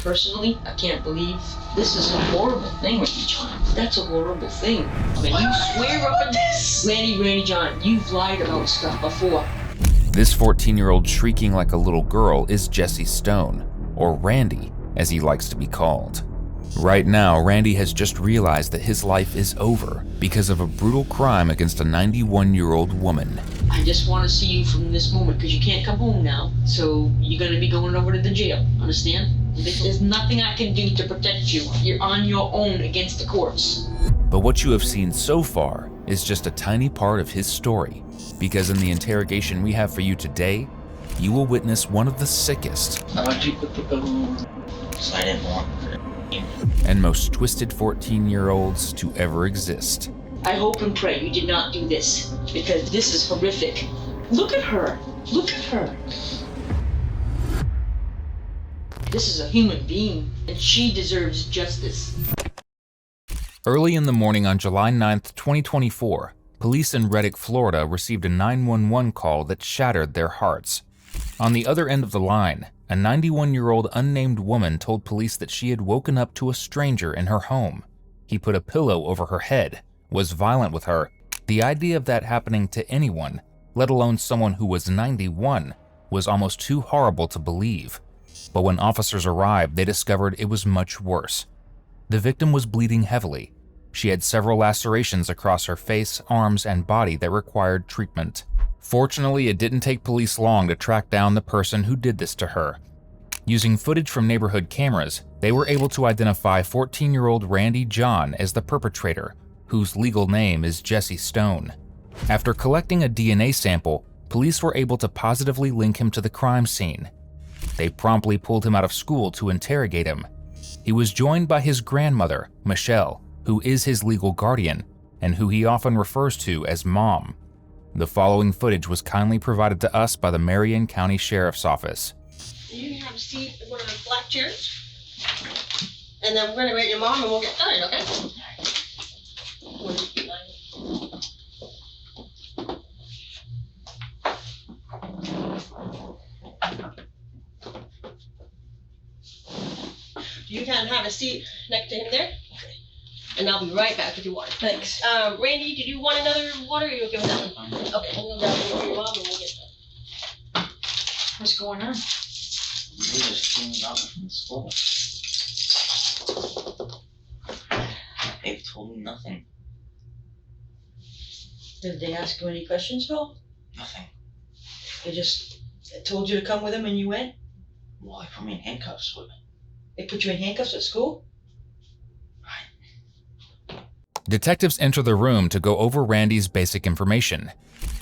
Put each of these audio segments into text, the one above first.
Personally, I can't believe this is a horrible thing, Randy John. That's a horrible thing. I mean, you swear up and this. Randy John, you've lied about stuff before. This 14-year-old shrieking like a little girl is Jesse Stone, or Randy, as he likes to be called. Right now, Randy has just realized that his life is over because of a brutal crime against a 91-year-old woman. I just want to see you from this moment because you can't come home now, so you're going to be going over to the jail, understand? There's nothing I can do to protect you. You're on your own against the courts. But what you have seen so far is just a tiny part of his story, because in the interrogation we have for you today, you will witness one of the sickest and most twisted 14-year-olds to ever exist. I hope and pray you did not do this, because this is horrific. Look at her. Look at her. This is a human being, and she deserves justice. Early in the morning on July 9th, 2024, police in Reddick, Florida received a 911 call that shattered their hearts. On the other end of the line, a 91-year-old unnamed woman told police that she had woken up to a stranger in her home. He put a pillow over her head, was violent with her. The idea of that happening to anyone, let alone someone who was 91, was almost too horrible to believe. But when officers arrived, they discovered it was much worse. The victim was bleeding heavily. She had several lacerations across her face, arms, and body that required treatment. Fortunately, it didn't take police long to track down the person who did this to her. Using footage from neighborhood cameras, they were able to identify 14-year-old Randy John as the perpetrator, whose legal name is Jesse Stone. After collecting a DNA sample, police were able to positively link him to the crime scene. They promptly pulled him out of school to interrogate him. He was joined by his grandmother, Michelle, who is his legal guardian, and who he often refers to as Mom. The following footage was kindly provided to us by the Marion County Sheriff's Office. You can have a seat in one of the black chairs, and then we're going to wait your mom and we'll get started, okay? You can have a seat next to him there. And I'll be right back with your water. Thanks. Randy, did you want another water or are you okay with that one? Okay, I'm gonna grab one for your mom and we'll get started. What's going on? We just came out from school. They've told me nothing. Did they ask you any questions, Phil? Nothing. They just told you to come with them and you went? Well, they put me in handcuffs, but They put you in handcuffs at school? Detectives enter the room to go over Randy's basic information.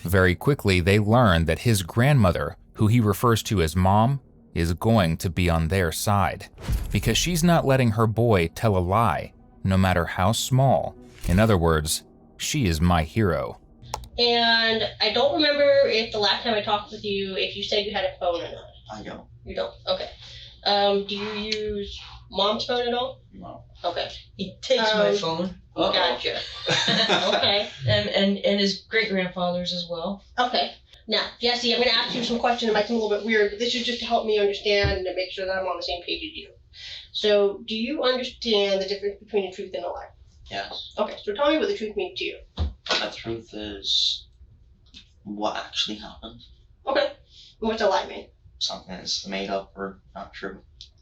Very quickly, they learn that his grandmother, who he refers to as Mom, is going to be on their side, because she's not letting her boy tell a lie, no matter how small. In other words, she is my hero. And I don't remember if the last time I talked with you, if you said you had a phone or not. I don't. You don't? Okay. Do you use Mom's phone at all? No. Okay. He takes my phone. Gotcha. Okay. And his great-grandfather's as well. Okay. Now, Jesse, I'm going to ask you some questions that might seem a little bit weird, but this is just to help me understand and to make sure that I'm on the same page as you. So, do you understand the difference between a truth and a lie? Yes. Okay, so tell me what the truth means to you. The truth is what actually happened. Okay. And what's a lie mean? Something that's made up or not true.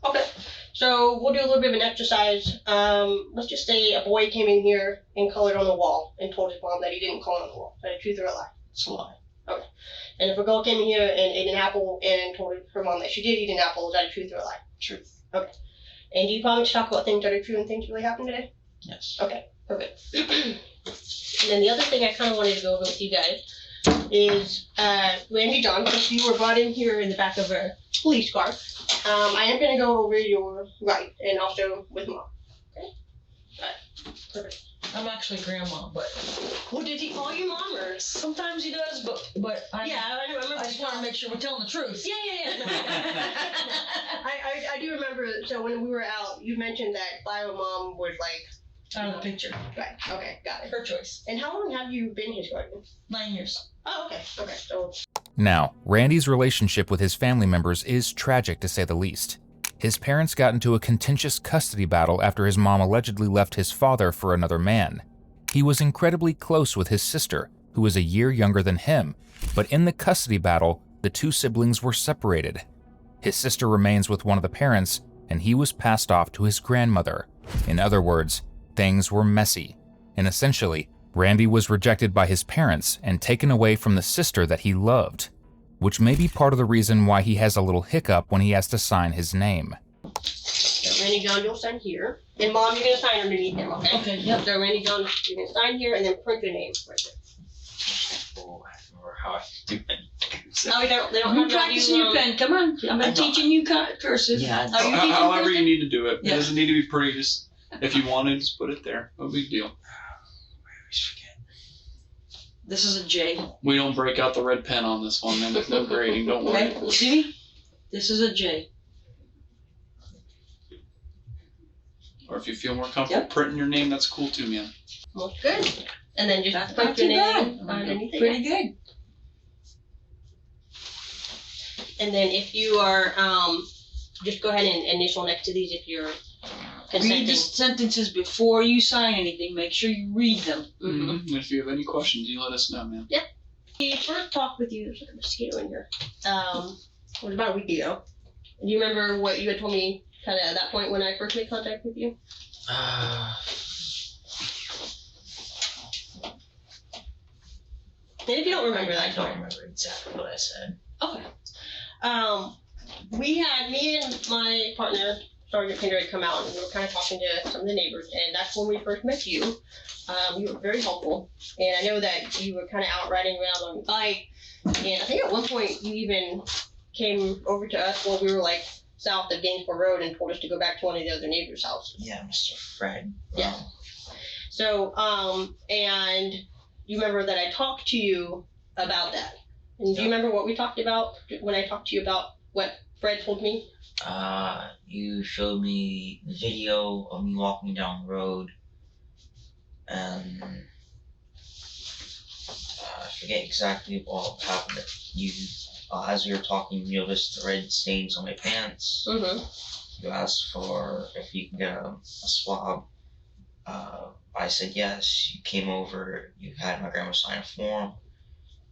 Okay. So, we'll do a little bit of an exercise. Let's just say a boy came in here and colored on the wall and told his mom that he didn't color on the wall. Is that a truth or a lie? It's a lie. Okay. And if a girl came in here and ate an apple and told her mom that she did eat an apple, is that a truth or a lie? Truth. Okay. And do you promise to talk about things that are true and things that really happened today? Yes. Okay, perfect. And then the other thing I kind of wanted to go over with you guys is Randy John, since you were brought in here in the back of a police car, I am going to go over your right and also with Mom. Okay? Alright, perfect. I'm actually grandma, but Well, did he call you Mom or? sometimes he does, but I remember. I just want to make sure we're telling the truth. Yeah. No. I do remember, so when we were out, you mentioned that Bio Mom was like... Out of the picture. Right, okay, got it. Her choice. And how long have you been his guardian? 9 years. Oh, okay, so... Now, Randy's relationship with his family members is tragic to say the least. His parents got into a contentious custody battle after his mom allegedly left his father for another man. He was incredibly close with his sister, who was a year younger than him, but in the custody battle, the two siblings were separated. His sister remains with one of the parents, and he was passed off to his grandmother. In other words, things were messy, and essentially, Randy was rejected by his parents and taken away from the sister that he loved, which may be part of the reason why he has a little hiccup when he has to sign his name. So Randy John, you'll sign here. And Mom, you're gonna sign underneath him, okay? Okay, yep. So Randy John, you're gonna sign here and then print your name right there. Oh, I remember how I do it. Oh, they don't You have practicing your pen, come on. I'm teaching you cursive. Yeah, Are you teaching However cursive? you need to do it. Yeah. It doesn't need to be pretty. Just if you want to, just put it there. No big deal. I always forget. This is a J. We don't break out the red pen on this one, man. There's no grading. Don't worry. Okay, you see me? This is a J. Or if you feel more comfortable printing your name, that's cool too, man. Looks good. And then just That's print not your too name bad. underneath it. Pretty good. And then if you are, just go ahead and initial next to these if you're consenting. Read the sentences before you sign anything. Make sure you read them. Mm-hmm. If you have any questions, you let us know, man. We first talked with you, there's like a mosquito in here. It was about a week ago. Do you remember what you had told me kind of at that point when I first made contact with you? And if you don't remember that, I don't remember exactly what I said. Okay. Me and my partner, Sergeant Pinder, had come out and we were kind of talking to some of the neighbors, and that's when we first met you. You were very helpful, and I know that you were kind of out riding around on your bike, and I think at one point you even came over to us while we were like south of Gainesville Road and told us to go back to one of the other neighbors' houses. Yeah, Mr. Fred. Yeah. So, and you remember that I talked to you about that. And do you remember what we talked about when I talked to you about what Fred told me? You showed me the video of me walking down the road, and I forget exactly what happened. You, as we were talking, you noticed the red stains on my pants. Mm-hmm. You asked for if you can get a swab. I said yes. You came over. You had my grandma sign a form.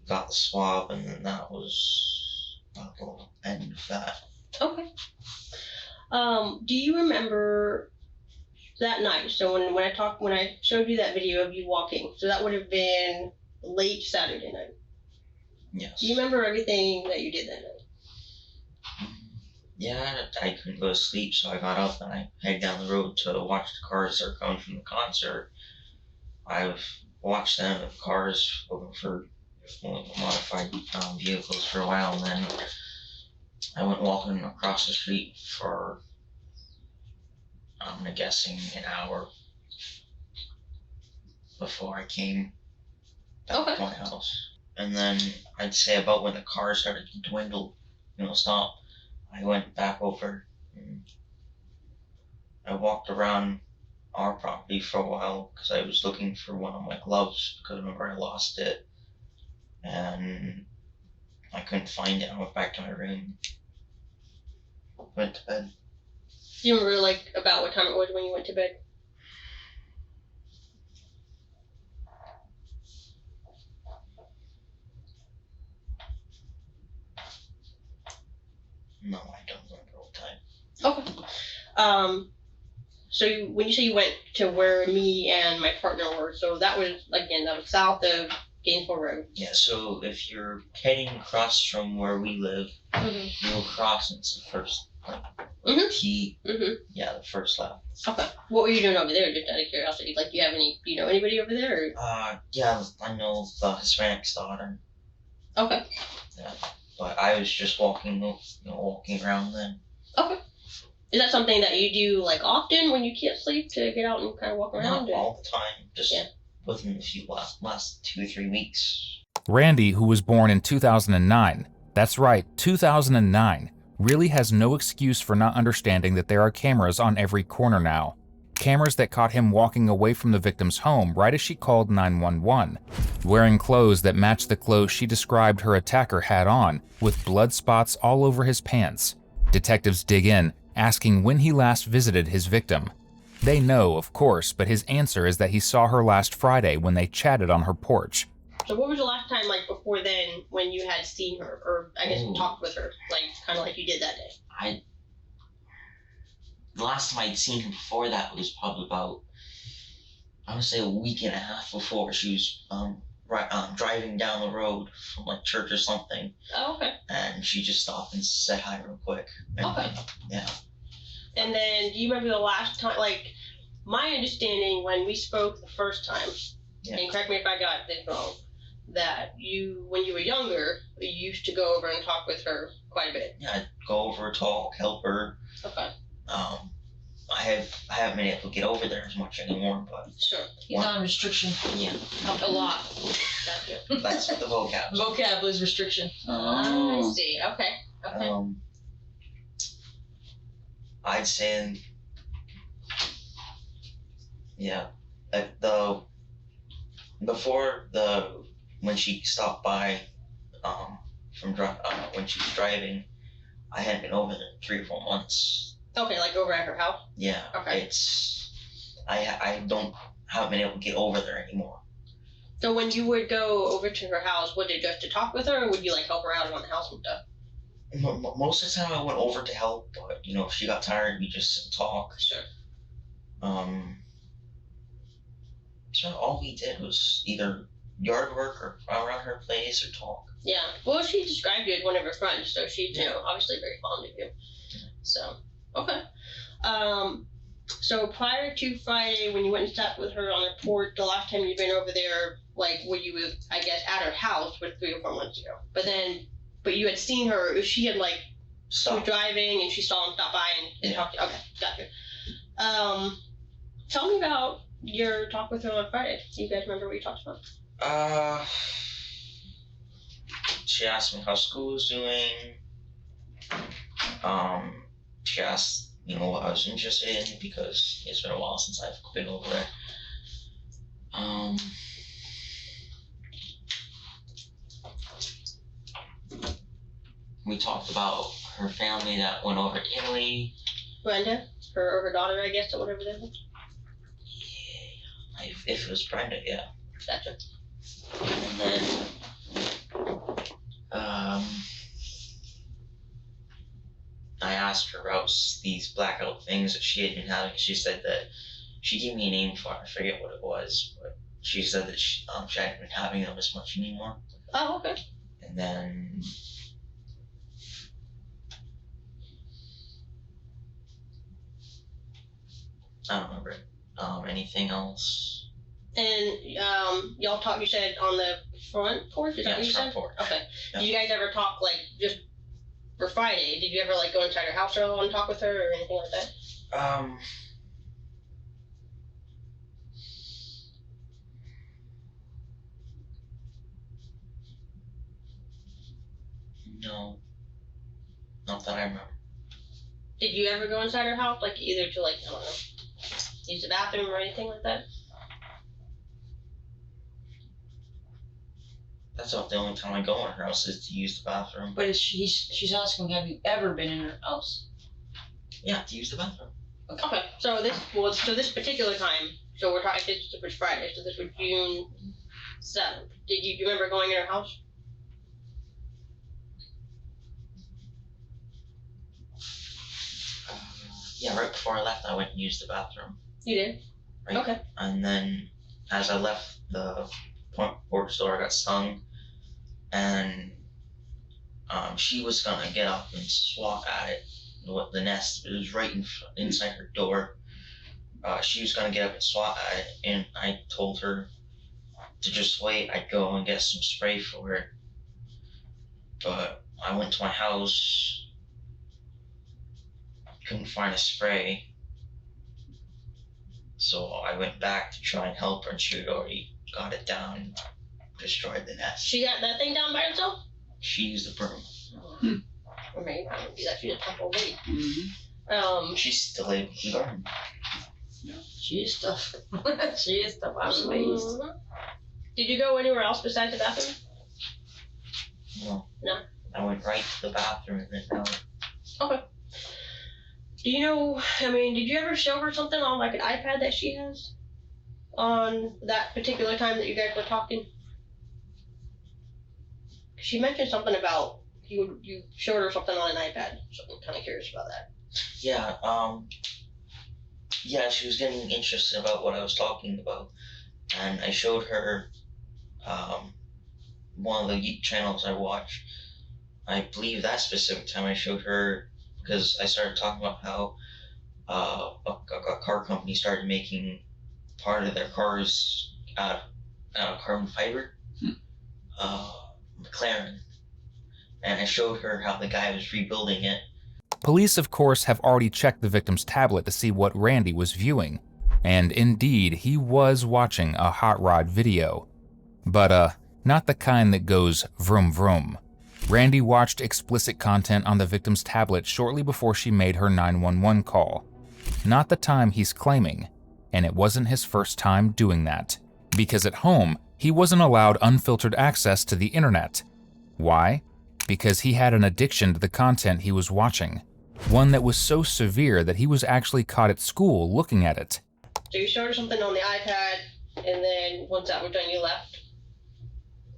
You got the swab, and then that was about the end of that. Okay. Do you remember that night? So when I showed you that video of you walking, so that would have been late Saturday night. Yes. Do you remember everything that you did that night? Yeah, I couldn't go to sleep, so I got up and I headed down the road to watch the cars that are coming from the concert. I've watched them, the cars looking for modified vehicles for a while, and then I went walking across the street for, I'm guessing, an hour before I came back to my house. And then I'd say about when the cars started to dwindle, stop, I went back over and I walked around our property for a while because I was looking for one of my gloves because I remember I lost it and I couldn't find it. I went back to my room, went to bed. Do you remember about what time it was when you went to bed? No, I don't remember what time. Okay. So when you say you went to where me and my partner were, so that was south of Gainesville Road. Yeah, so if you're heading across from where we live, Mm-hmm. you'll cross and it's the first T. Mm-hmm. Yeah, the first left. Okay. What were you doing over there, just out of curiosity? Do you know anybody over there? Or? Yeah, I know the Hispanic's daughter, Okay. but I was just walking around then. Okay. Is that something that you do often when you can't sleep to get out and kind of walk around? Not all the time, just Yeah. within a few last 2 or 3 weeks. Randy, who was born in 2009, that's right, 2009, really has no excuse for not understanding that there are cameras on every corner now. Cameras that caught him walking away from the victim's home right as she called 911, wearing clothes that matched the clothes she described her attacker had on, with blood spots all over his pants. Detectives dig in, asking when he last visited his victim. They know, of course, but his answer is that he saw her last Friday when they chatted on her porch. So what was the last time, like, before then, when you had seen her, or I guess talked with her, like, kind of like you did that day? The last time I'd seen her before that was probably about, I would say, a week and a half before. She was driving down the road from like church or something. Oh, okay. And she just stopped and said hi real quick. And, Okay. Yeah. And then, do you remember the last time, like, my understanding when we spoke the first time, and correct me if I got this wrong, that you, when you were younger, you used to go over and talk with her quite a bit. Yeah, I'd go over, talk, help her. Okay. I haven't been able to get over there as much anymore, but Sure. He's on restriction. yeah, A lot. Gotcha. that's the vocab. Vocab is restriction. I see. Okay. Okay. I'd say, yeah, like when she stopped by, when she was driving, I hadn't been over there in 3 or 4 months. Okay, like over at her house? Yeah. Okay. I haven't been able to get over there anymore. So when you would go over to her house, would it just to talk with her, or would you like help her out around the house and stuff? Most of the time I went over to help, but if she got tired, we just sit and talk. Sure. So all we did was either yard work or around her place or talk. Yeah. Well, she described you as one of her friends, so she's obviously very fond of you. So, okay. So prior to Friday, when you went and sat with her on her porch, the last time you'd been over there, like, were you, I guess, at her house was 3 or 4 months ago. But you had seen her, she had, like, she was driving and she saw him stop by and talked to you. Okay, gotcha. Tell me about your talk with her on Friday. Do you guys remember what you talked about? She asked me how school was doing. She asked, what I was interested in, because it's been a while since I've been over there. We talked about her family that went over to Italy. Brenda? Her daughter, I guess, or whatever that was? Yeah, if it was Brenda, yeah. Gotcha. And then, I asked her about these blackout things that she had been having. She said that she gave me a name for it. I forget what it was, but she said that she hadn't been having them as much anymore. Oh, okay. And then I don't remember anything else. And y'all talked, you said, on the front porch? Is that what you front said? porch. Okay. Yeah. Did you guys ever talk, like, just for Friday? Did you ever, like, go inside her house at all and talk with her or anything like that? No. Not that I remember. Did you ever go inside her house, like, either to, like, I don't know, use the bathroom or anything like that? That's about the only time I go in her house is to use the bathroom. But she's asking, have you ever been in her house? Yeah, to use the bathroom. Okay. So this particular time, so we're talking, this was Friday, so this was June 7th. Do you remember going in her house? Yeah, right before I left, I went and used the bathroom. You did? Right? Okay. And then, as I left the porch door, I got stung, and she was gonna get up and swat at it. The nest, it was right inside her door. She was gonna get up and swat at it, and I told her to just wait. I'd go and get some spray for it. But I went to my house, couldn't find a spray, so I went back to try and help her, and she had already got it down and destroyed the nest. She got that thing down by herself? She used the broom. Or maybe I don't do that. She's a tough old lady. Mm-hmm. She's still able to garden. She is tough. She is tough. I'm amazed. Did you go anywhere else besides the bathroom? No. No? I went right to the bathroom and then out. Okay. Do you know, I mean, did you ever show her something on like an iPad that she has on that particular time that you guys were talking? She mentioned something about you showed her something on an iPad, so I'm kind of curious about that. Yeah, yeah, she was getting interested about what I was talking about, and I showed her one of the channels I watch. I believe that specific time I showed her because I started talking about how a car company started making part of their cars out of carbon fiber, McLaren, and I showed her how the guy was rebuilding it. Police, of course, have already checked the victim's tablet to see what Randy was viewing, and indeed, he was watching a hot rod video. But, not the kind that goes vroom vroom. Randy watched explicit content on the victim's tablet shortly before she made her 911 call. Not the time he's claiming, and it wasn't his first time doing that. Because at home, he wasn't allowed unfiltered access to the internet. Why? Because he had an addiction to the content he was watching. One that was so severe that he was actually caught at school looking at it. So you showed her something on the iPad, and then once that was done, you left?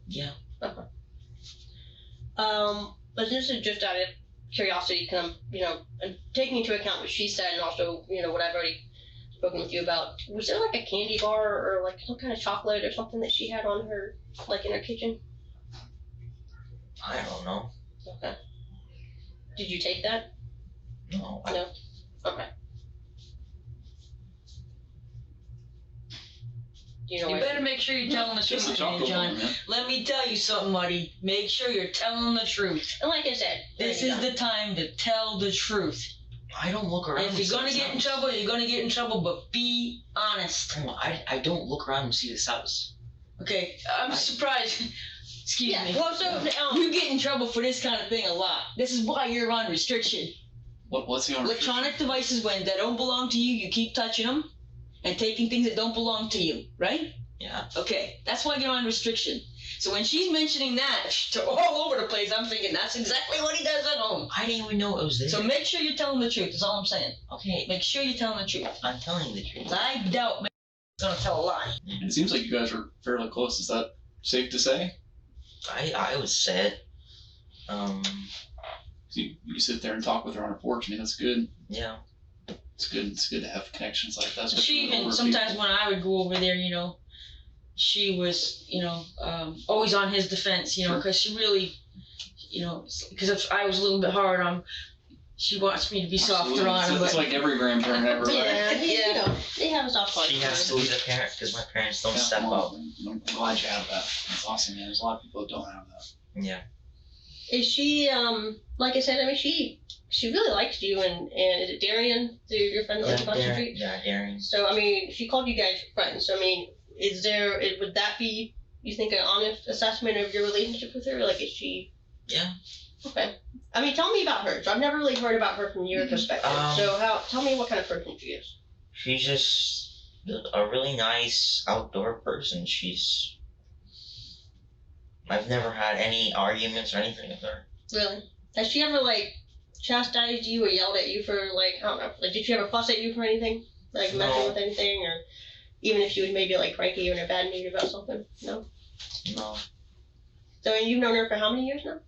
Yeah. Okay. But this is just out of curiosity, kind of, taking into account what she said and also, what I've already spoken with you about. Was there like a candy bar or like some kind of chocolate or something that she had on her, like in her kitchen? I don't know. Okay. Did you take that? No. No? Okay. You know You what? better make sure you're telling the Just a truth, chocolate John. one, man. Let me tell you something, Marty. Make sure you're telling the truth. And like I said, This is the time to tell the truth. I don't look around. If you're gonna get in trouble, you're gonna get in trouble, but be honest. I don't look around and see this house. Okay, I'm surprised. Excuse Yeah, me. well, so, You get in trouble for this kind of thing a lot. This is why you're on restriction. What's the on Electronic devices, when they don't belong to you, you keep touching them and taking things that don't belong to you, right? Yeah. Okay, that's why you're on restriction. So when she's mentioning that to all over the place, I'm thinking that's exactly what he does at home. I didn't even know it was there. So make sure you're telling the truth. That's all I'm saying. Okay, Make sure you're telling the truth. I'm telling the truth. I doubt he's gonna tell a lie. It seems like you guys are fairly close. Is that safe to say? I would say it. You sit there and talk with her on her porch. I mean, that's good. Yeah. It's good. It's good to have connections like that. She especially with even older sometimes people. when I would go over there, she was, always on his defense, Sure. because she really, because if I was a little bit hard on, she wants me to be softer Absolutely. on him. It's But like every grandparent ever. Right? Yeah, they have a soft spot. She has to lose a parent because my parents don't step well, up. I'm glad you have that. That's awesome, man. There's a lot of people that don't have that. Yeah. Is she, like I said, I mean, she really likes you, and is it Darian, your friend that lives across the street? Yeah, Darian. So, I mean, she called you guys friends. So, I mean, would that be, you think, an honest assessment of your relationship with her? Like, is she? Yeah. Okay. I mean, tell me about her. So I've never really heard about her from your perspective. Tell me what kind of person she is. She's just a really nice outdoor person. I've never had any arguments or anything with her. Really? Has she ever, like, chastised you or yelled at you for, like, I don't know, like, did she ever fuss at you for anything? Like, messing No. with anything? Or even if she was maybe, like, cranky or in a bad mood about something? No? No. So, and you've known her for how many years now?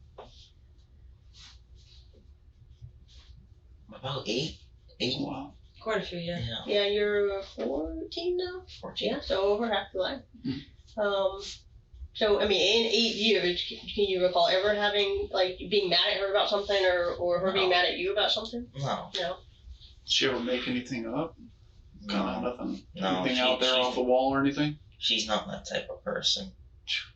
About 8. 8. Wow. quite a few, yeah. Yeah. Yeah, you're 14 now? 14. Yeah, so over half your life. Mhm. So, I mean, in 8 years, can you recall ever having, like, being mad at her about something or her being No. mad at you about something? No. No? Did she ever make anything up? Kind of No. nothing. No, Anything out there she's- off the wall or anything? She's not that type of person.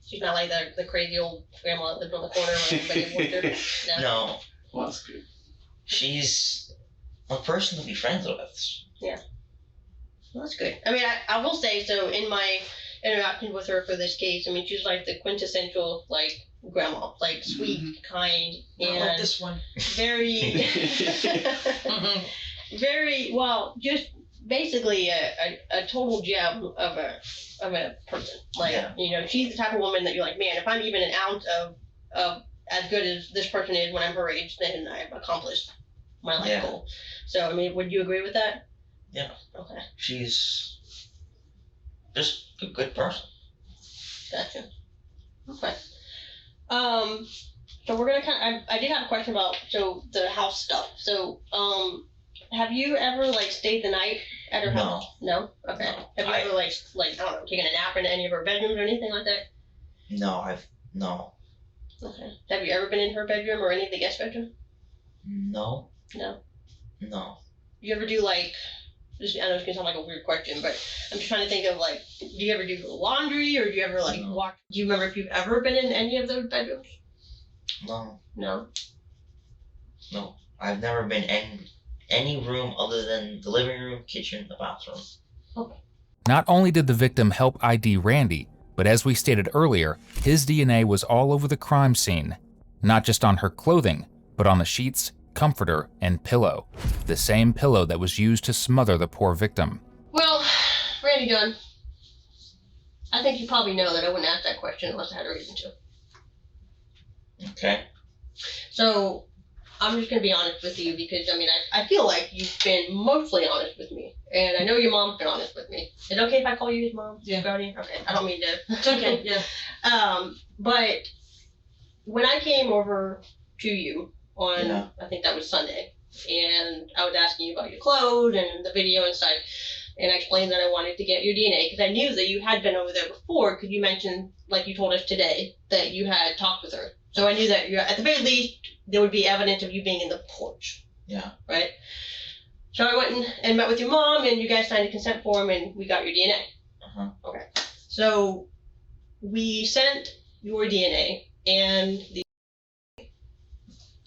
She's not like the crazy old grandma that lived on the corner when everybody avoided her? No. Well, that's good. She's a person to be friends with. Well, that's good. I mean, I will say, so in my interactions with her for this case, I mean, she's like the quintessential, like, grandma. Like, sweet, kind, I like and this one. very, very, well, just basically a total gem of a person. Like, Yeah. she's the type of woman that you're like, man, if I'm even an ounce of as good as this person is when I'm her age, then I've accomplished my life Yeah. goal. So, I mean, would you agree with that? Yeah. Okay, She's just a good person. gotcha. Okay. So we're gonna I did have a question about, so the house stuff. So, have you ever, like, stayed the night at her No. house? No? Okay. No. Have you ever, like, I don't know, taken a nap in any of her bedrooms or anything like that? No. Okay. Have you ever been in her bedroom or any of the guest bedroom? No. No. No. You ever do, like, I know it's gonna sound like a weird question, but I'm just trying to think of, like, do you ever do her laundry, or do you ever, like, No. walk? Do you remember if you've ever been in any of those bedrooms? No. No. No. I've never been in any room other than the living room, kitchen, the bathroom. Not only did the victim help ID Randy, but as we stated earlier, his DNA was all over the crime scene. Not just on her clothing, but on the sheets, comforter, and pillow. The same pillow that was used to smother the poor victim. Well, Randy Dunn, I think you probably know that I wouldn't ask that question unless I had a reason to. Okay. So, I'm just gonna be honest with you because, I mean, I feel like you've been mostly honest with me. And I know your mom's been honest with me. Is it okay if I call you his mom? Yeah. Brody? Okay, I don't mean to. It's okay, yeah. But when I came over to you on, Yeah. I think that was Sunday, and I was asking you about your clothes and the video and such, and I explained that I wanted to get your DNA because I knew that you had been over there before because you mentioned, like you told us today, that you had talked with her. So I knew that at the very least, there would be evidence of you being in the porch. Yeah. Right? So I went and met with your mom, and you guys signed a consent form, and we got your DNA. Uh-huh. Okay. So we sent your DNA and the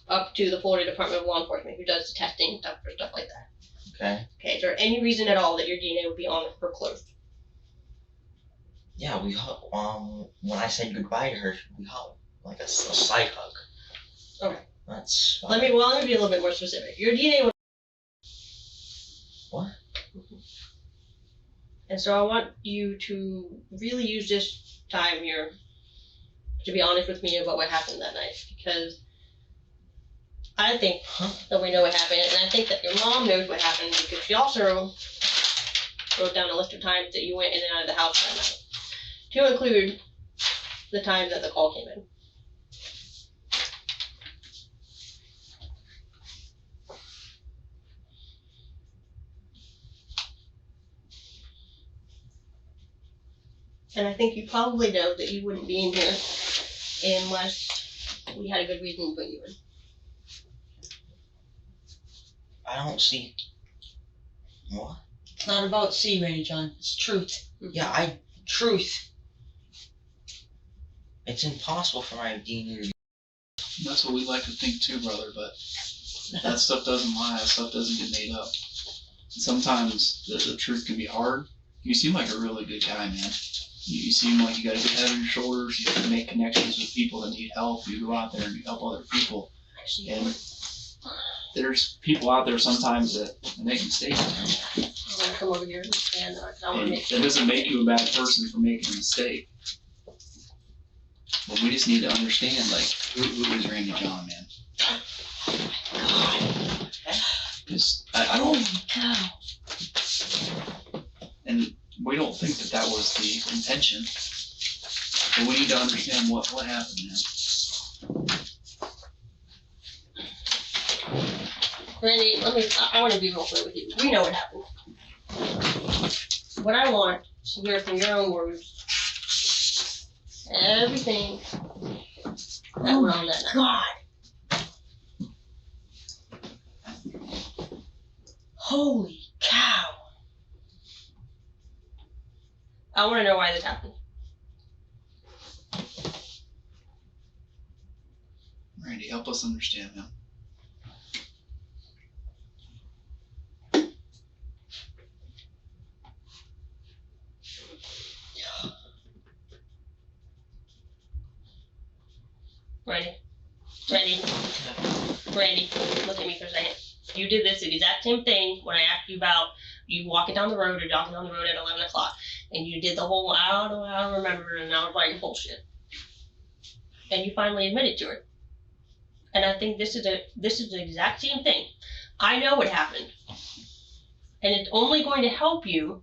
up to the Florida Department of Law Enforcement, who does the testing stuff for stuff like that. Okay. Okay. Is there any reason at all that your DNA would be on her clothes? Yeah, we hug. When I said goodbye to her, we hugged. Like a slight hug. Okay. That's fine. Let me be a little bit more specific. Your DNA would. What? And so I want you to really use this time here to be honest with me about what happened that night, because I think that we know what happened, and I think that your mom knows what happened because she also wrote down a list of times that you went in and out of the house that night, to include the time that the call came in. And I think you probably know that you wouldn't be in here unless we had a good reason to put you in. I don't see. What? It's not about C, Randy John. It's truth. Yeah, truth. It's impossible for my DNA to be. That's what we like to think too, brother, but that stuff doesn't lie, that stuff doesn't get made up. And sometimes the truth can be hard. You seem like a really good guy, man. You seem like you got a good head on your shoulders, you can make connections with people that need help, you go out there and you help other people. And there's people out there sometimes that make mistakes, man. I'm gonna come over here and I want to And make that doesn't make you a bad person for making a mistake. But we just need to understand, like, who is Randy John, man? Because I don't. Holy cow. And we don't think that was the intention. But we need to understand what happened, man. Randy, I want to be real clear with you. We know what happened. What I want is to hear from your own words everything that went on that night. Holy cow. I want to know why this happened. Randy, help us understand, man. Randy, look at me for a second. You did this exact same thing when I asked you about you walking down the road or jogging down the road at 11 o'clock. And you did the whole, I don't remember, and I was like, bullshit. And you finally admitted to it. And I think this is the exact same thing. I know what happened. And it's only going to help you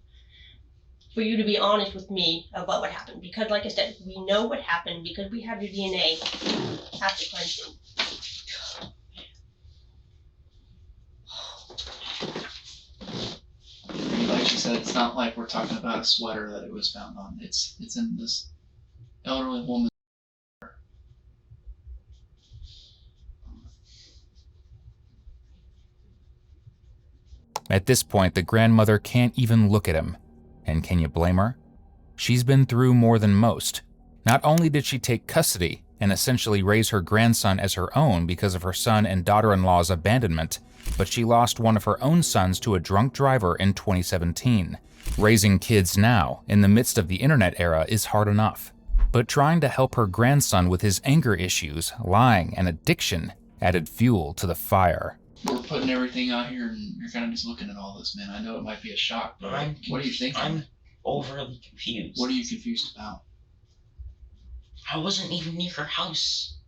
for you to be honest with me about what happened. Because like I said, we know what happened because we have your DNA at the crime scene. Like she said, it's not like we're talking about a sweater that it was found on. It's in this elderly woman. At this point, the grandmother can't even look at him. And can you blame her? She's been through more than most. Not only did she take custody and essentially raise her grandson as her own because of her son and daughter-in-law's abandonment, but she lost one of her own sons to a drunk driver in 2017. Raising kids now, in the midst of the internet era, is hard enough. But trying to help her grandson with his anger issues, lying, and addiction added fuel to the fire. We're putting everything out here and you're kind of just looking at all this, man. I know it might be a shock, but what are you thinking? I'm overly confused. What are you confused about? I wasn't even near her house.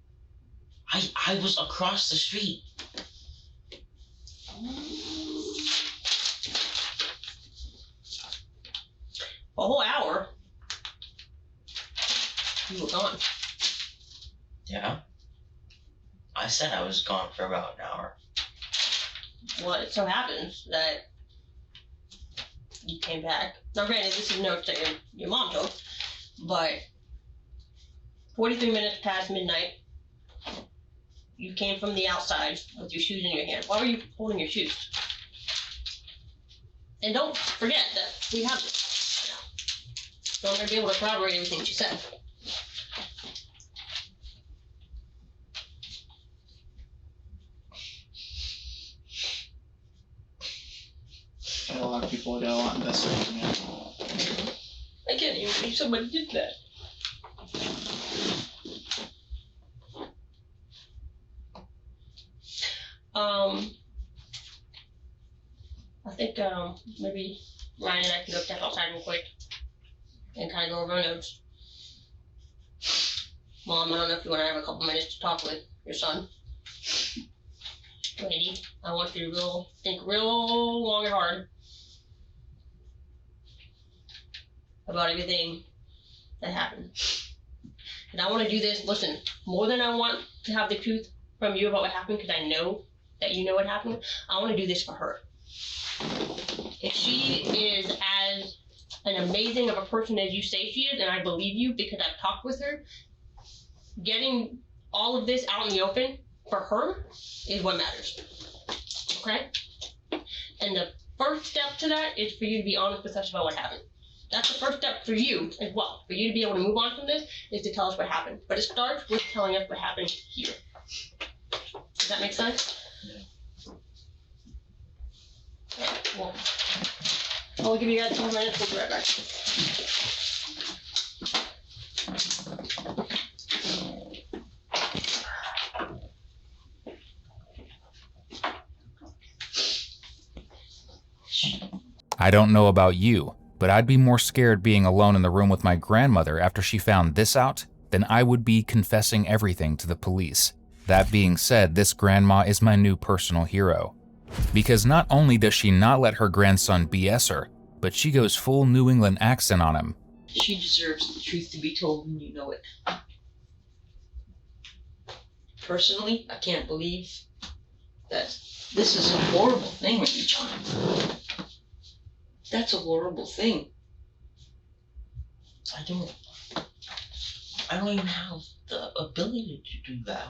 I was across the street. A whole hour. You were gone. Yeah. I said I was gone for about an hour. Well, it so happens that you came back. Now, granted, this is notes that your mom took, but 43 minutes past midnight, you came from the outside with your shoes in your hand. Why were you holding your shoes? And don't forget that we have this. So I'm going to be able to corroborate everything she said. Got a lot of people that got a lot invested in it. I can't even believe somebody did that. I think maybe Ryan and I can go step outside real quick and kind of go over our notes. Mom, I don't know if you want to have a couple minutes to talk with your son. Lady, I want you to think real long and hard about everything that happened. And I want to do this, listen, more than I want to have the truth from you about what happened, because I know that you know what happened, I want to do this for her. If she is as an amazing of a person as you say she is, and I believe you because I've talked with her, getting all of this out in the open for her is what matters. Okay? And the first step to that is for you to be honest with us about what happened. That's the first step for you as well. For you to be able to move on from this is to tell us what happened. But it starts with telling us what happened here. Does that make sense? Yeah. Alright, well, I'll give you guys 2 minutes. We'll be right back. I don't know about you, but I'd be more scared being alone in the room with my grandmother after she found this out than I would be confessing everything to the police. That being said, this grandma is my new personal hero. Because not only does she not let her grandson BS her, but she goes full New England accent on him. She deserves the truth to be told, and you know it. Personally, I can't believe that this is a horrible thing with you, John. That's a horrible thing. I don't even have the ability to do that.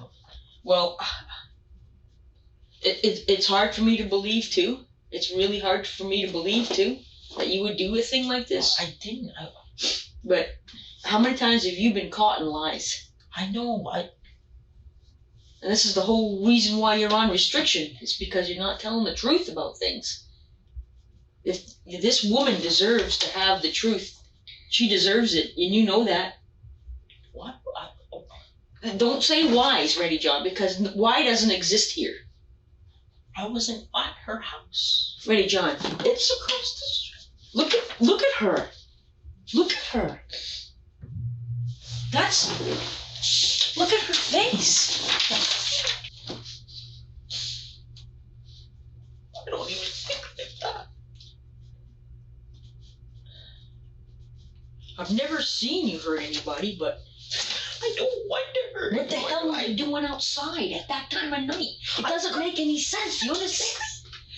Well, it's hard for me to believe too. It's really hard for me to believe too that you would do a thing like this. I didn't. But how many times have you been caught in lies? I know. And this is the whole reason why you're on restriction. It's because you're not telling the truth about things. If this woman deserves to have the truth, she deserves it, and you know that. What? Don't say why's, Ready John, because why doesn't exist here. I wasn't at her house. Ready John, it's across the street. Look at her. Look at her. Look at her face. I've never seen you hurt anybody, but I don't want to hurt. what the hell were you doing outside at that time of night? It doesn't make any sense. You understand?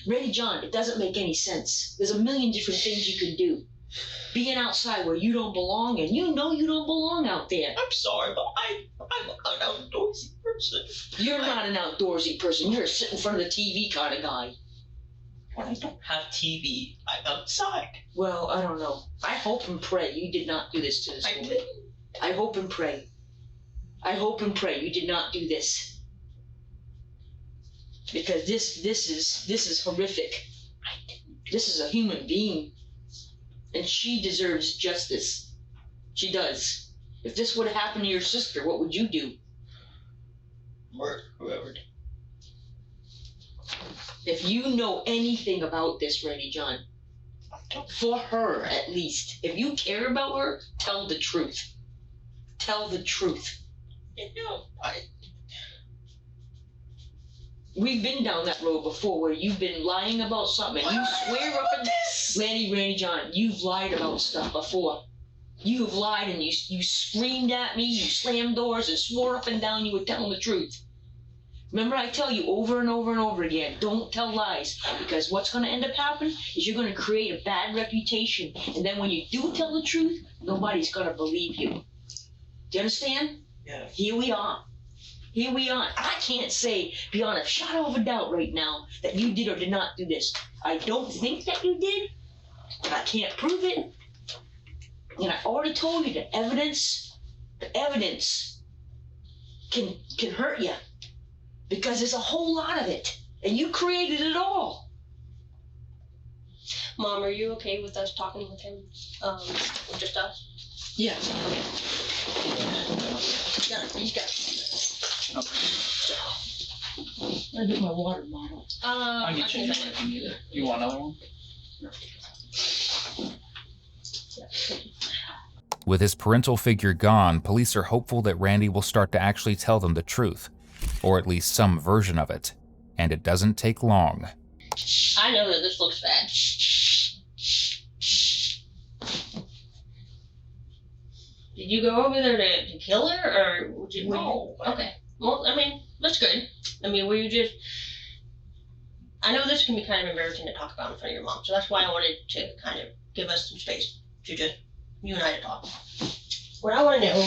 Randy John, it doesn't make any sense. There's a million different things you can do. Being outside where you don't belong, and you know you don't belong out there. I'm sorry, but I'm an outdoorsy person. You're not an outdoorsy person. You're a sit in front of the TV kind of guy. When I don't have TV, I'm outside. Well, I don't know. I hope and pray you did not do this to this woman. I hope and pray. I hope and pray you did not do this. Because this is horrific. This is a human being. And she deserves justice. She does. If this would have happened to your sister, what would you do? Murder whoever did. If you know anything about this, Randy John, for her at least, if you care about her, tell the truth. Tell the truth. We've been down that road before where you've been lying about something and you swear up and Randy John, you've lied about stuff before. You've lied and you screamed at me, you slammed doors and swore up and down you were telling the truth. Remember, I tell you over and over and over again, don't tell lies, because what's going to end up happening is you're going to create a bad reputation, and then when you do tell the truth, nobody's going to believe you. Do you understand? Yeah. Here we are. Here we are. I can't say beyond a shadow of a doubt right now that you did or did not do this. I don't think that you did, but I can't prove it. And I already told you the evidence can hurt you. Because there's a whole lot of it. And you created it all. Mom, are you okay with us talking with him? Just us? Yeah. He's got I get my water bottle. I'll get you another if you need it. You want another one? With his parental figure gone, police are hopeful that Randy will start to actually tell them the truth, or at least some version of it, and it doesn't take long. I know that this looks bad. Did you go over there to kill her, or would you? No. Okay. Well, I mean, that's good. I mean, were you just? I know this can be kind of embarrassing to talk about in front of your mom, so that's why I wanted to kind of give us some space to just you and I to talk. What I want to know.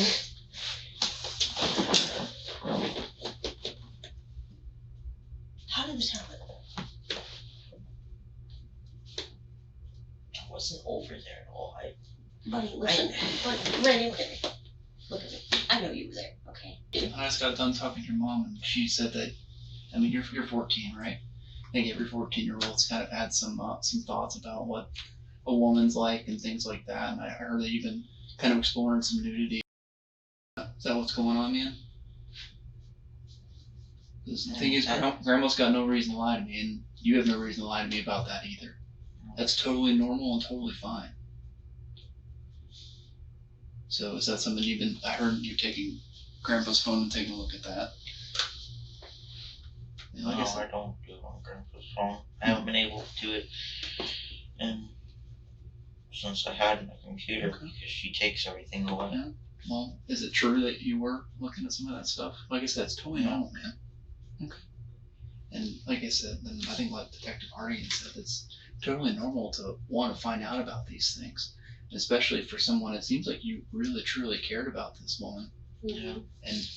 How did this happen? I wasn't over there at all. Buddy, listen. Randy, look at me. Look at me. I know you were there, okay? I just got done talking to your mom, and she said that, I mean, you're 14, right? I think every 14-year-old's kind of had some thoughts about what a woman's like and things like that. And I heard that you've been kind of exploring some nudity. Is that what's going on, man? The thing is, Grandma's got no reason to lie to me, and you have no reason to lie to me about that either. That's totally normal and totally fine. So is that something I heard you taking Grandpa's phone and taking a look at that? No, I don't do it on Grandpa's phone. I haven't been able to do it since I had my computer, because she takes everything away. Yeah. Well, is it true that you were looking at some of that stuff? Like I said, it's totally normal, man. Okay. And like I said, then I think like Detective Hardigan said, it's totally normal to want to find out about these things, especially for someone. It seems like you really truly cared about this woman. Yeah. And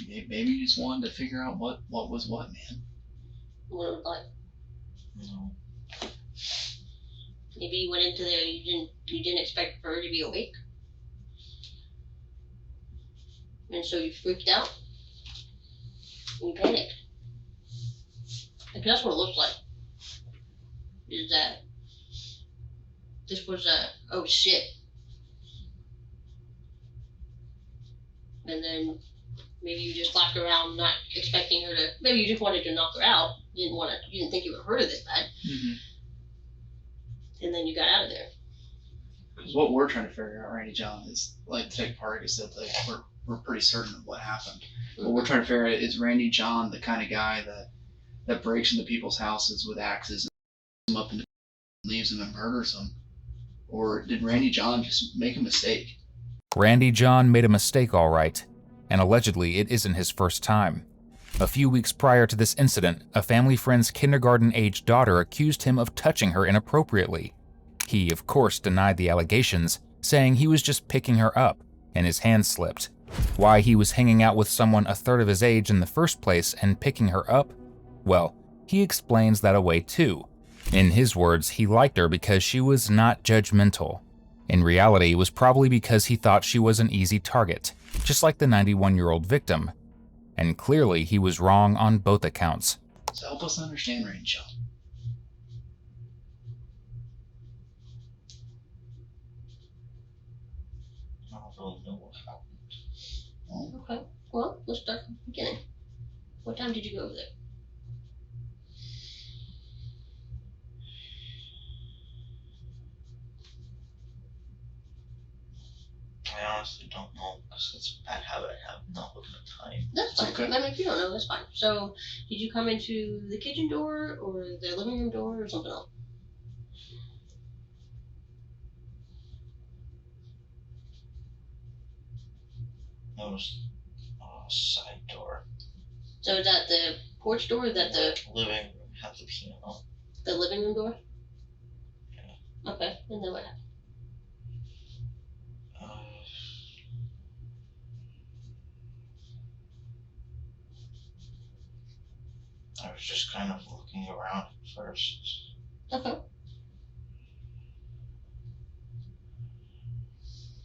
maybe you just wanted to figure out what was what, man. What it was like. No. Maybe you went into there and you didn't expect her to be awake. And so you freaked out. And you panicked. Like, that's what it looks like. Is that this was oh shit. And then maybe you just laughed around not expecting her to, maybe you just wanted to knock her out. You didn't think it would hurt her this bad. Mm-hmm. And then you got out of there. Because what we're trying to figure out, Randy John, is like Detective Hardigan said, like we're pretty certain of what happened. What we're trying to figure out is Randy John the kind of guy that breaks into people's houses with axes and them up and leaves them and murders them, Or did Randy John just make a mistake? Randy John made a mistake, all right, and allegedly it isn't his first time. A few weeks prior to this incident, a family friend's kindergarten-aged daughter accused him of touching her inappropriately. He, of course, denied the allegations, saying he was just picking her up, and his hand slipped. Why he was hanging out with someone a third of his age in the first place and picking her up? Well, he explains that away too. In his words, he liked her because she was not judgmental. In reality, it was probably because he thought she was an easy target, just like the 91-year-old victim. And clearly, he was wrong on both accounts. So help us understand, Randy John. I don't really know what happened. Okay. Well, let's start from the beginning. What time did you go over there? I honestly don't know because it's a bad habit I have not looking at time. That's fine. Okay. I mean, if you don't know, that's fine. So, did you come into the kitchen door or the living room door or something else? That was a side door. So, is that the porch door or is that the Living room has a piano. living room door? Yeah. Okay. And then what happened? I was just kind of looking around at first. Okay.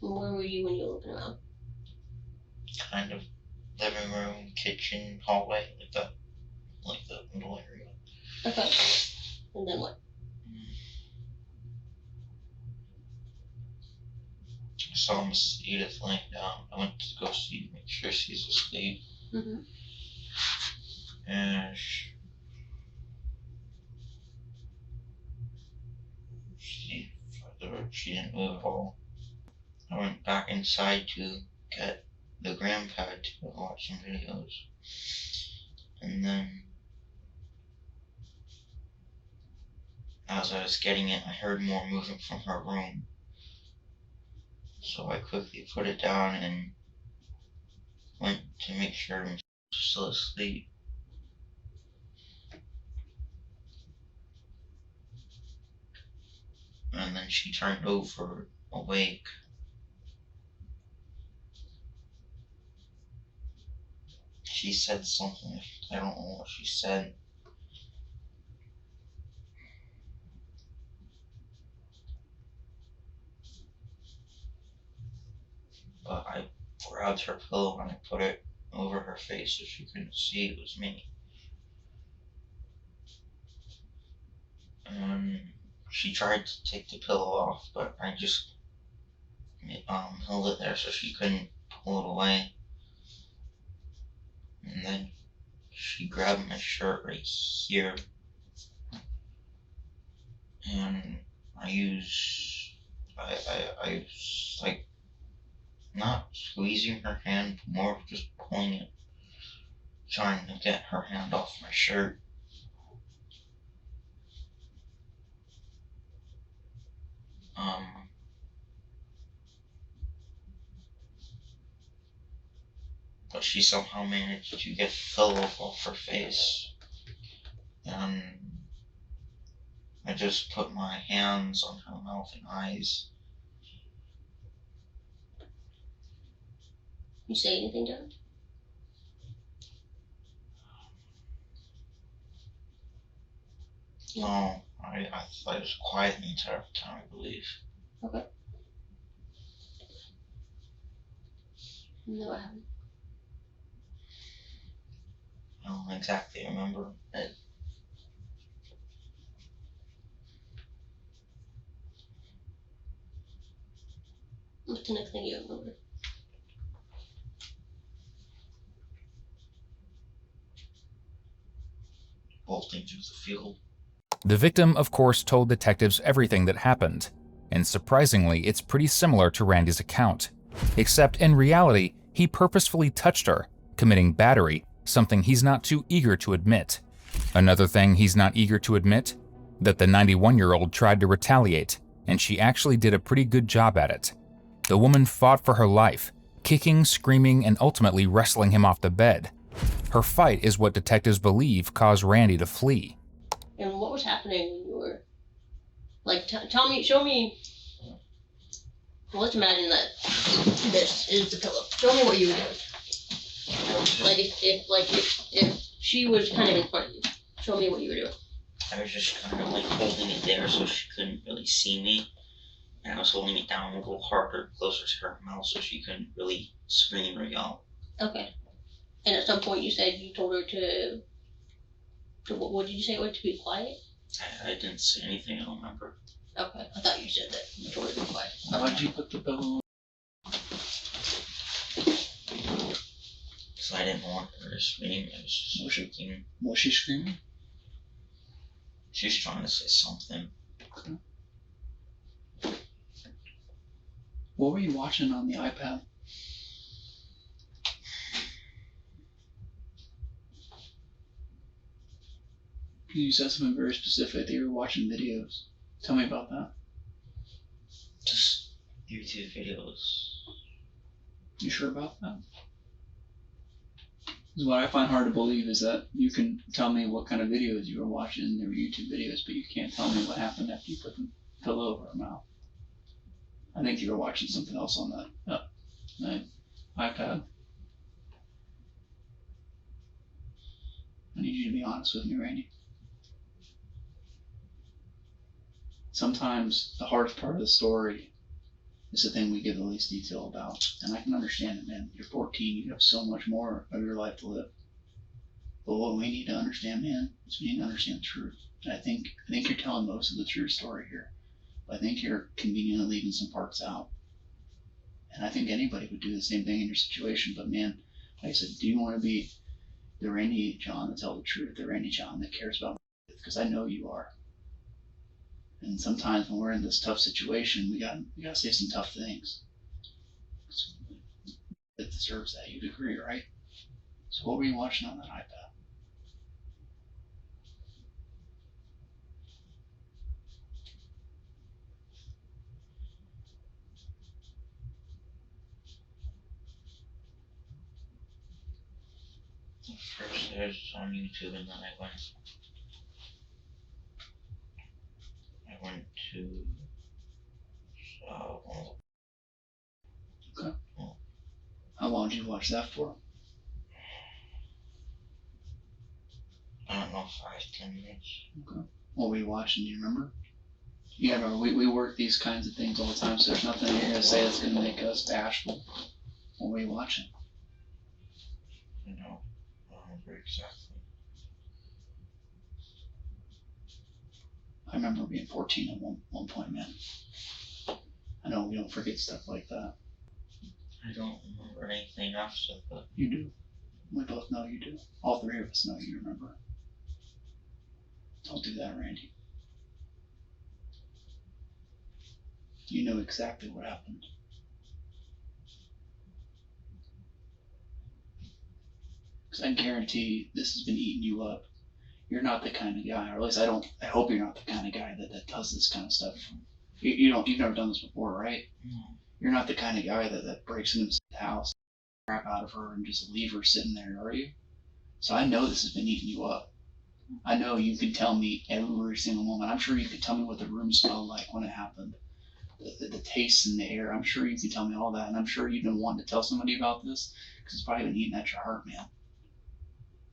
And where were you when you were looking around? Kind of living room, kitchen, hallway, like the middle area. Okay. And then what? I saw Miss Edith laying down. I went to go see, make sure she's asleep. Mm-hmm. And she didn't move at all. I went back inside to get the gram pad to watch some videos. And then, as I was getting it, I heard more movement from her room. So I quickly put it down and went to make sure she was still asleep. And then she turned over, awake. She said something. I don't know what she said. But I grabbed her pillow and I put it over her face so she couldn't see it was me. And she tried to take the pillow off, but I just held it there so she couldn't pull it away. And then she grabbed my shirt right here, and I was like not squeezing her hand, but more of just pulling it, trying to get her hand off my shirt. But she somehow managed to get the pillow off her face, and I just put my hands on her mouth and eyes. You say anything to her? No, I was quiet the entire time, I believe. Okay. And then what happened? I don't exactly remember it. What's the next thing you remember? Bolting through the field. The victim, of course, told detectives everything that happened, and surprisingly, it's pretty similar to Randy's account. Except in reality, he purposefully touched her, committing battery, something he's not too eager to admit. Another thing he's not eager to admit? That the 91-year-old tried to retaliate, and she actually did a pretty good job at it. The woman fought for her life, kicking, screaming, and ultimately wrestling him off the bed. Her fight is what detectives believe caused Randy to flee. And what was happening when you were, like, tell me, show me. Well, let's imagine that this is the pillow. Show me what you were doing. Like if she was kind of in front of you, show me what you were doing. I was just kind of like holding it there so she couldn't really see me. And I was holding it down a little harder, closer to her mouth so she couldn't really scream or yell. Okay. And at some point you said you told her to what did you say it was, to be quiet? I didn't say anything, I don't remember. Okay, I thought you said that you told her to be quiet. Why'd you put the pillow on? So I didn't want her to scream, I was just shaking. Was she screaming? She was trying to say something. Okay. What were you watching on the iPad? You said something very specific that you were watching videos. Tell me about that. Just YouTube videos. You sure about that? Because what I find hard to believe is that you can tell me what kind of videos you were watching. They were YouTube videos, but you can't tell me what happened after you put the pillow over her mouth. I think you were watching something else on that iPad. I need you to be honest with me, Randy. Sometimes the hardest part of the story is the thing we give the least detail about. And I can understand it, man. You're 14, you have so much more of your life to live. But what we need to understand, man, is we need to understand the truth. And I think you're telling most of the true story here. But I think you're conveniently leaving some parts out. And I think anybody would do the same thing in your situation. But man, like I said, do you want to be the Randy John that tell the truth, the Randy John that cares about me? Because I know you are. And sometimes when we're in this tough situation, we gotta say some tough things. It deserves that. You'd agree, right? So what were you watching on that iPad? First I was on YouTube and then I went to Okay. How long did you watch that for? I don't know, 5-10 minutes. Okay. What were you watching? Do you remember? Yeah, we work these kinds of things all the time, so there's nothing you're gonna say that's gonna make us bashful. What were you watching? You know, I don't remember exactly. I remember being 14 at one point, man. I know we don't forget stuff like that. I don't remember anything after that. You do. We both know you do. All three of us know you remember. Don't do that, Randy. You know exactly what happened. Because I guarantee this has been eating you up. You're not the kind of guy, or at least I hope you're not the kind of guy that does this kind of stuff. You've never done this before, right? No. You're not the kind of guy that breaks into the house, crap out of her, and just leave her sitting there, are you? So I know this has been eating you up. I know you can tell me every single moment. I'm sure you could tell me what the room smelled like when it happened. The taste in the air. I'm sure you can tell me all that. And I'm sure you've been wanting to tell somebody about this because it's probably been eating at your heart, man.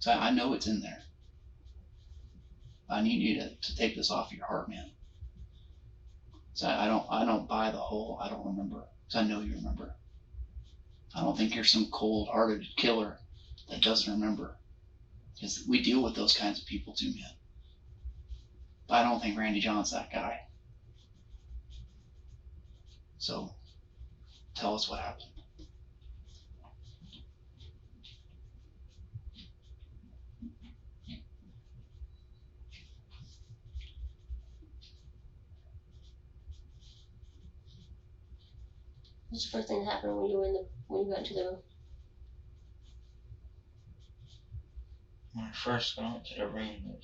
So I know it's in there. I need you to take this off your heart, man. So I don't buy the whole I don't remember. Because I know you remember. I don't think you're some cold-hearted killer that doesn't remember. Because we deal with those kinds of people too, man. But I don't think Randy John's that guy. So, tell us what happened. What's the first thing that happened when you got into the room? When I first got into the room,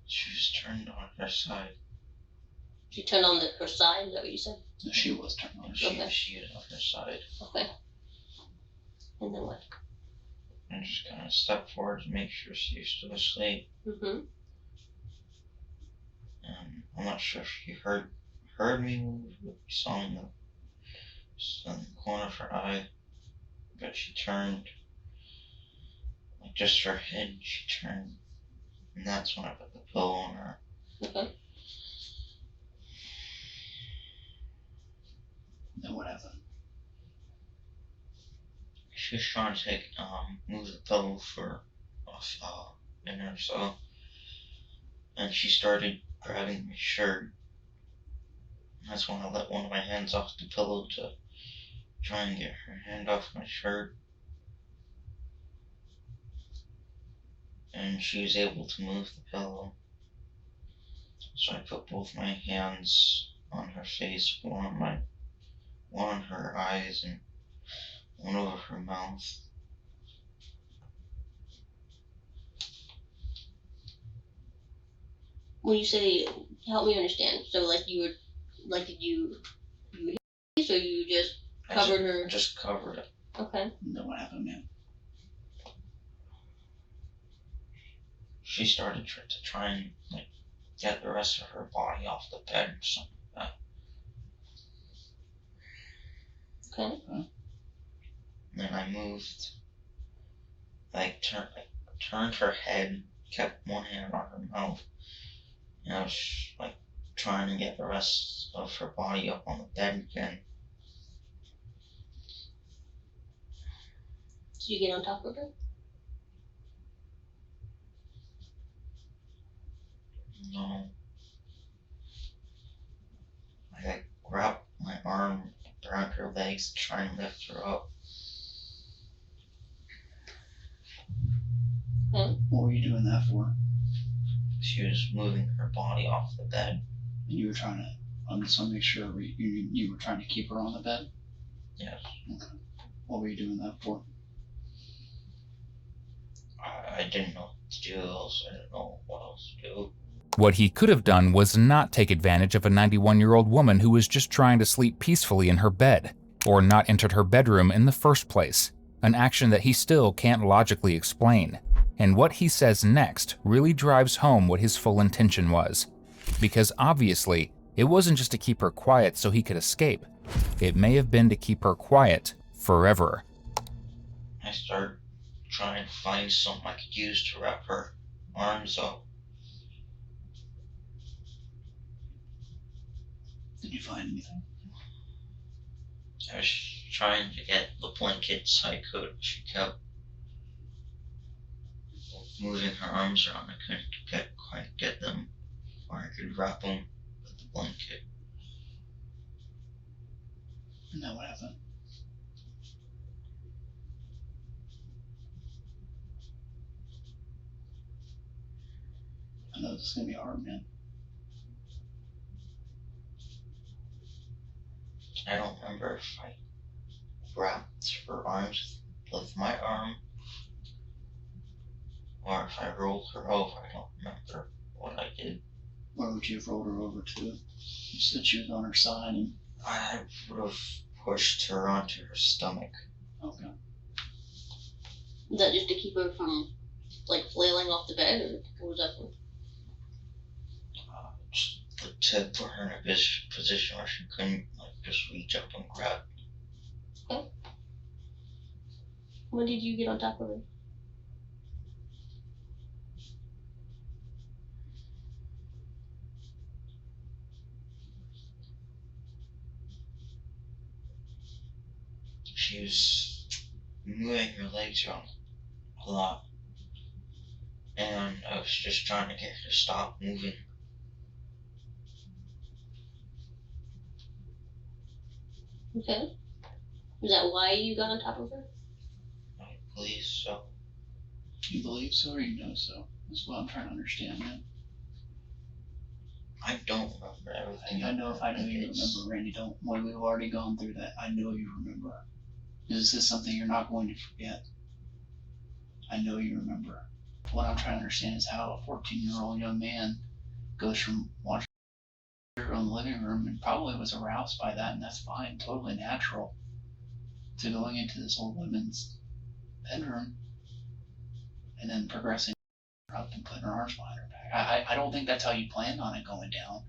she was turned on her side. She turned on her side, is that what you said? No, she was turned on. She Okay. was on her side. Okay. And then what? And just kind of stepped forward to make sure she was still asleep. Mm-hmm. And I'm not sure if she heard me move, but saw in the corner of her eye. But she turned, like just her head, she turned. And that's when I put the pillow on her. Okay. Then what happened? She was trying to move the pillow for in her, so, and she started grabbing my shirt. That's when I let one of my hands off the pillow to try and get her hand off my shirt. And she was able to move the pillow. So I put both my hands on her face, one on her eyes and one over her mouth. When you say, help me understand. So like did you hit or you just covered her? Just covered it. Okay. And then what happened, man? She started to try and like get the rest of her body off the bed or something like that. Okay. And then I moved, turned her head, kept one hand on her mouth, and I was like trying to get the rest of her body up on the bed again. Did you get on top of her? No. I grabbed my arm around her legs to try and lift her up. Okay. What were you doing that for? She was moving her body off the bed. And you were trying to, I just want to make sure you were trying to keep her on the bed? Yes. Okay. What were you doing that for? I didn't know what to do else. I didn't know what else to do. What he could have done was not take advantage of a 91-year-old woman who was just trying to sleep peacefully in her bed, or not entered her bedroom in the first place, an action that he still can't logically explain. And what he says next really drives home what his full intention was. Because obviously, it wasn't just to keep her quiet so he could escape. It may have been to keep her quiet forever. I started trying to find something I could use to wrap her arms up. Did you find anything? I was trying to get the blankets I could. She kept moving her arms around. I couldn't quite get them where I could wrap them with the blanket. And then what happened? I know this is going to be hard, man. I don't remember if I wrapped her arms with my arm or if I rolled her over. I don't remember what I did. Where would you have rolled her over to? You said she was on her side and... I would have pushed her onto her stomach. Okay. Is that just to keep her from like flailing off the bed, or what was that for? To put her in a position where she couldn't just reach up and grab. Okay. When did you get on top of her? She was moving her legs around a lot, and I was just trying to get her to stop moving. Okay. Is that why you got on top of her? I believe so. You believe so or you know so? That's what I'm trying to understand, man. I don't remember everything. I know you remember, Randy. Don't. Well, we've already gone through that. I know you remember. This is something you're not going to forget. I know you remember. What I'm trying to understand is how a 14-year-old young man goes from watching in the living room and probably was aroused by that, and that's fine, totally natural. To going into this old woman's bedroom and then progressing her up and putting her arms behind her back. I don't think that's how you planned on it going down.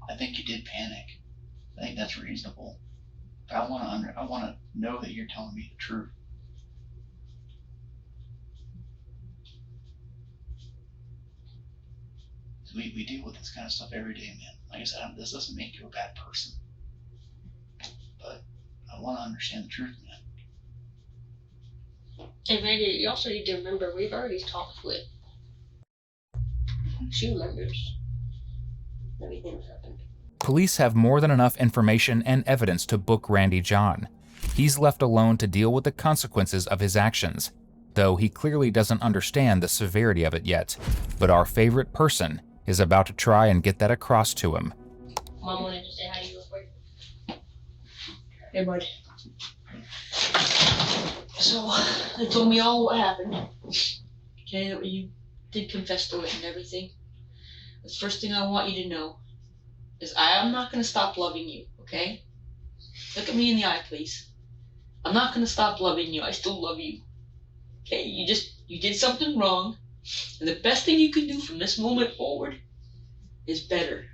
I think you did panic. I think that's reasonable. But I want to know that you're telling me the truth. We deal with this kind of stuff every day, man. Like I said, this doesn't make you a bad person. But I want to understand the truth, man. And Randy, you also need to remember we've already talked with. She remembers everything that happened. Police have more than enough information and evidence to book Randy John. He's left alone to deal with the consequences of his actions, though he clearly doesn't understand the severity of it yet. But our favorite person is about to try and get that across to him. Mom wanted to say hi to you real quick. Hey, bud. So, they told me all what happened. Okay, that you did confess to it and everything. The first thing I want you to know is I am not going to stop loving you, okay? Look at me in the eye, please. I'm not going to stop loving you. I still love you. Okay, you did something wrong. And the best thing you can do from this moment forward is better.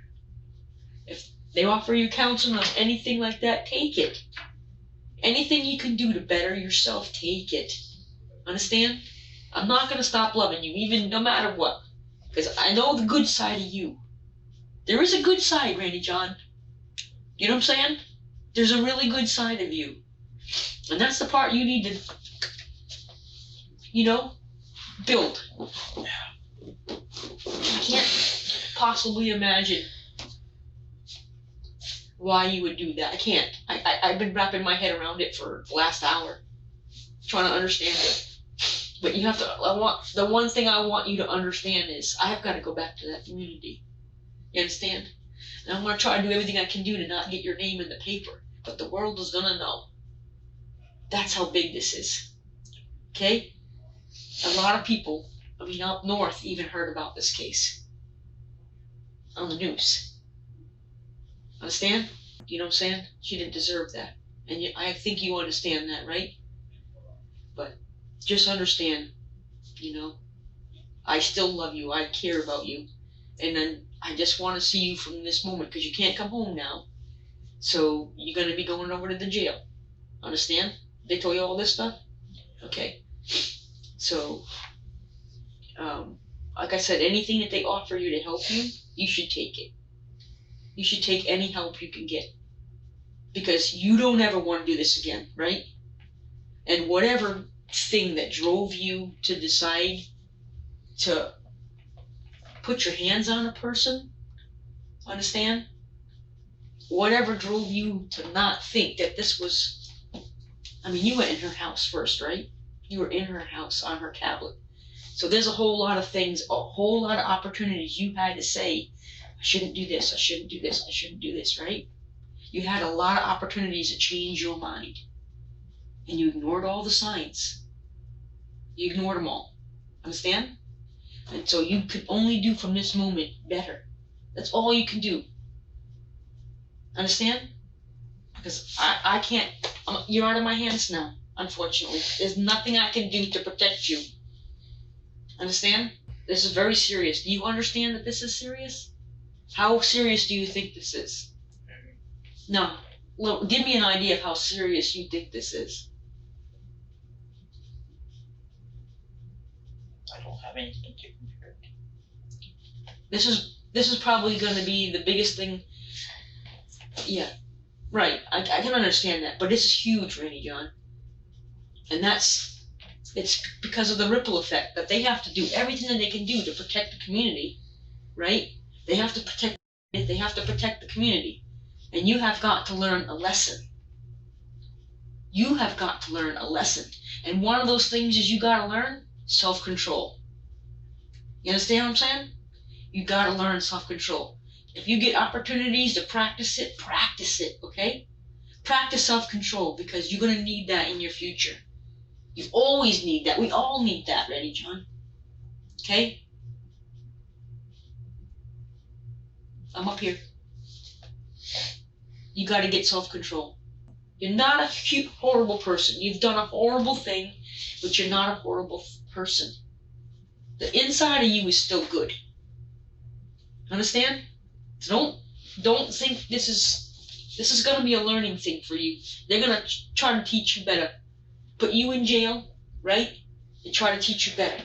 If they offer you counseling or anything like that, take it. Anything you can do to better yourself, take it. Understand? I'm not going to stop loving you, even no matter what. Because I know the good side of you. There is a good side, Randy John. You know what I'm saying? There's a really good side of you. And that's the part you need to, build. I can't possibly imagine why you would do that. I can't. I've been wrapping my head around it for the last hour, trying to understand it. But you have to, the one thing I want you to understand is I have got to go back to that community. You understand? And I'm going to try to do everything I can do to not get your name in the paper. But the world is going to know. That's how big this is. Okay? A lot of people, up north, even heard about this case on the news. Understand? You know what I'm saying? She didn't deserve that. And I think you understand that, right? But just understand, I still love you. I care about you. And then I just want to see you from this moment because you can't come home now. So you're going to be going over to the jail. Understand? They told you all this stuff? Okay. So, like I said, anything that they offer you to help you, you should take it. You should take any help you can get. Because you don't ever want to do this again, right? And whatever thing that drove you to decide to put your hands on a person, understand? Whatever drove you to not think that this was, you went in her house first, right? You were in her house on her tablet. So there's a whole lot of things, a whole lot of opportunities you had to say, I shouldn't do this, I shouldn't do this, I shouldn't do this, right? You had a lot of opportunities to change your mind. And you ignored all the signs. You ignored them all. Understand? And so you could only do from this moment better. That's all you can do. Understand? Because I can't, you're out of my hands now, unfortunately. There's nothing I can do to protect you. Understand? This is very serious. Do you understand that this is serious? How serious do you think this is? No. Well, give me an idea of how serious you think this is. I don't have anything to compare it to. This is probably going to be the biggest thing. Yeah, right. I can understand that, but this is huge, Randy John. And it's because of the ripple effect that they have to do everything that they can do to protect the community, right? They have to protect the community. And you have got to learn a lesson. You have got to learn a lesson. And one of those things is you got to learn self-control. You understand what I'm saying? You got to learn self-control. If you get opportunities to practice it, okay? Practice self-control because you're going to need that in your future. You always need that. We all need that, Randy John. Okay? I'm up here. you gotta get self-control. You're not a cute, horrible person. You've done a horrible thing, but you're not a horrible person. The inside of you is still good. Understand? So don't think this is gonna be a learning thing for you. They're gonna try to teach you better. Put you in jail, right? And try to teach you better.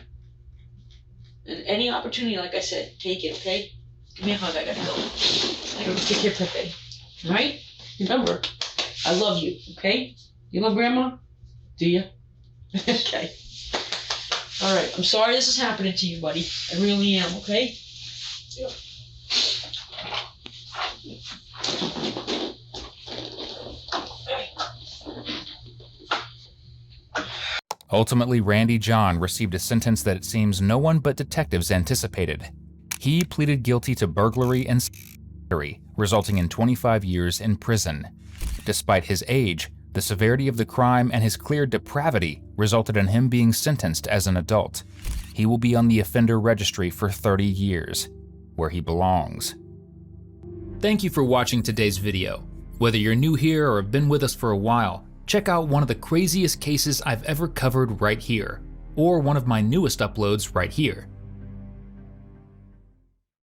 And any opportunity, like I said, take it, okay? Give me a hug, I gotta go. I gotta take care of Pepe. Alright? Remember, I love you, okay? You love Grandma? Do you? Okay. Alright, I'm sorry this is happening to you, buddy. I really am, okay? Yep. Ultimately, Randy John received a sentence that it seems no one but detectives anticipated. He pleaded guilty to burglary and battery, resulting in 25 years in prison. Despite his age, the severity of the crime and his clear depravity resulted in him being sentenced as an adult. He will be on the offender registry for 30 years, where he belongs. Thank you for watching today's video. Whether you're new here or have been with us for a while, check out one of the craziest cases I've ever covered right here, or one of my newest uploads right here.